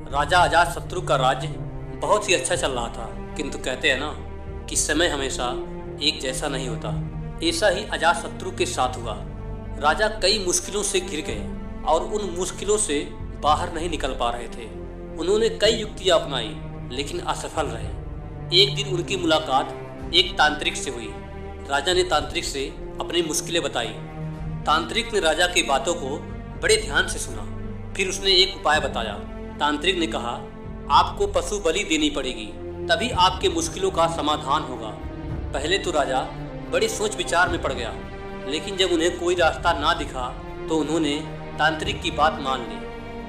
राजा अजातशत्रु का राज्य बहुत ही अच्छा चल रहा था, किंतु कहते हैं ना कि समय हमेशा एक जैसा नहीं होता। ऐसा ही अजातशत्रु के साथ हुआ। राजा कई मुश्किलों से घिर गए और उन मुश्किलों से बाहर नहीं निकल पा रहे थे। उन्होंने कई युक्तियां अपनाई लेकिन असफल रहे। एक दिन उनकी मुलाकात एक तांत्रिक से हुई। राजा ने तांत्रिक से अपनी मुश्किलें बताई। तांत्रिक ने राजा की बातों को बड़े ध्यान से सुना। फिर उसने एक उपाय बताया। तांत्रिक ने कहा, आपको पशु बलि देनी पड़ेगी, तभी आपके मुश्किलों का समाधान होगा। पहले तो राजा बड़े सोच विचार में पड़ गया, लेकिन जब उन्हें कोई रास्ता ना दिखा तो उन्होंने तांत्रिक की बात मान ली।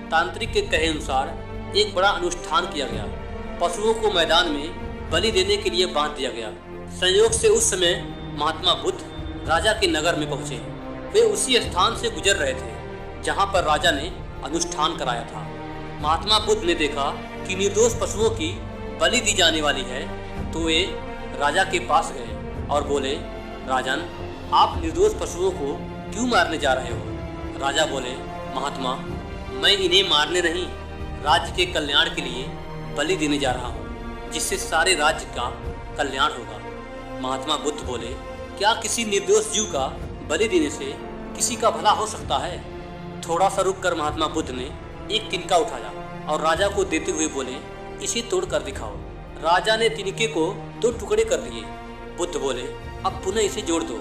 तांत्रिक के कहे अनुसार एक बड़ा अनुष्ठान किया गया। पशुओं को मैदान में बलि देने के लिए बांध दिया गया। संयोग से उस समय महात्मा बुद्ध राजा के नगर में पहुंचे। वे उसी स्थान से गुजर रहे थे जहां पर राजा ने अनुष्ठान कराया था। महात्मा बुद्ध ने देखा कि निर्दोष पशुओं की बलि दी जाने वाली है, तो वे राजा के पास गए और बोले, राजन, आप निर्दोष पशुओं को क्यों मारने जा रहे हो? राजा बोले, महात्मा, मैं इन्हें मारने नहीं, राज्य के कल्याण के लिए बलि देने जा रहा हूँ, जिससे सारे राज्य का कल्याण होगा। महात्मा बुद्ध बोले, क्या किसी निर्दोष जीव का बलि देने से किसी का भला हो सकता है? थोड़ा सा रुक कर महात्मा बुद्ध ने एक तिनका उठाया और राजा को देते हुए बोले, इसे तोड़ कर दिखाओ। राजा ने तिनके को 2 टुकड़े कर दिए। बुद्ध बोले, अब पुनः इसे जोड़ दो।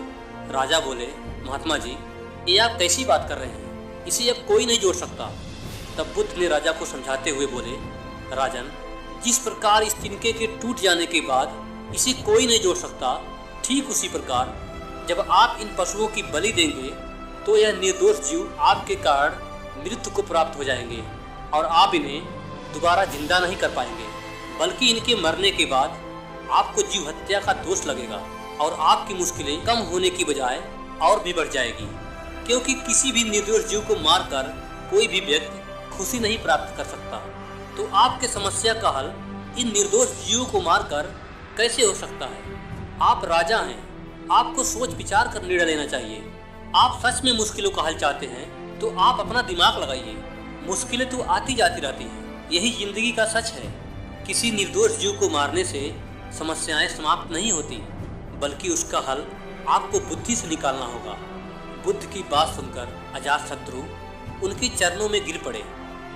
राजा बोले, महात्मा जी, ये आप कैसी बात कर रहे हैं? इसे अब कोई नहीं जोड़ सकता। तब बुद्ध ने राजा को समझाते हुए बोले, राजन, जिस प्रकार इस तिनके के टूट जाने के बाद इसे कोई नहीं जोड़ सकता, ठीक उसी प्रकार जब आप इन पशुओं की बलि देंगे तो यह निर्दोष जीव आपके कारण मृत्यु को प्राप्त हो जाएंगे और आप इन्हें दोबारा जिंदा नहीं कर पाएंगे, बल्कि इनके मरने के बाद आपको जीव हत्या का दोष लगेगा और आपकी मुश्किलें कम होने की बजाय और भी बढ़ जाएगी, क्योंकि किसी भी निर्दोष जीव को मारकर कोई भी व्यक्ति खुशी नहीं प्राप्त कर सकता। तो आपके समस्या का हल इन निर्दोष जीवों को मारकर कैसे हो सकता है? आप राजा हैं, आपको सोच विचार कर निर्णय लेना चाहिए। आप सच में मुश्किलों का हल चाहते हैं तो आप अपना दिमाग लगाइए। मुश्किलें तो आती जाती रहती हैं, यही जिंदगी का सच है। किसी निर्दोष जीव को मारने से समस्याएं समाप्त नहीं होती, बल्कि उसका हल आपको बुद्धि से निकालना होगा। बुद्ध की बात सुनकर अजातशत्रु उनके चरणों में गिर पड़े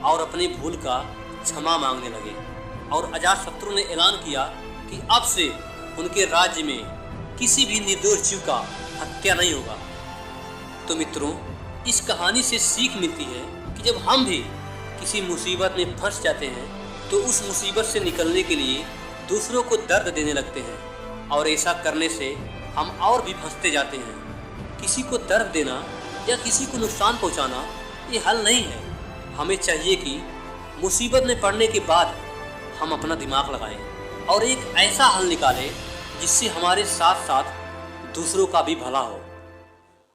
और अपनी भूल का क्षमा मांगने लगे। और अजातशत्रु ने ऐलान किया कि अब से उनके राज्य में किसी भी निर्दोष जीव का हत्या नहीं होगा। तो मित्रों, इस कहानी से सीख मिलती है कि जब हम भी किसी मुसीबत में फंस जाते हैं तो उस मुसीबत से निकलने के लिए दूसरों को दर्द देने लगते हैं, और ऐसा करने से हम और भी फंसते जाते हैं। किसी को दर्द देना या किसी को नुकसान पहुंचाना ये हल नहीं है। हमें चाहिए कि मुसीबत में पड़ने के बाद हम अपना दिमाग लगाएं और एक ऐसा हल निकालें जिससे हमारे साथ साथ दूसरों का भी भला हो।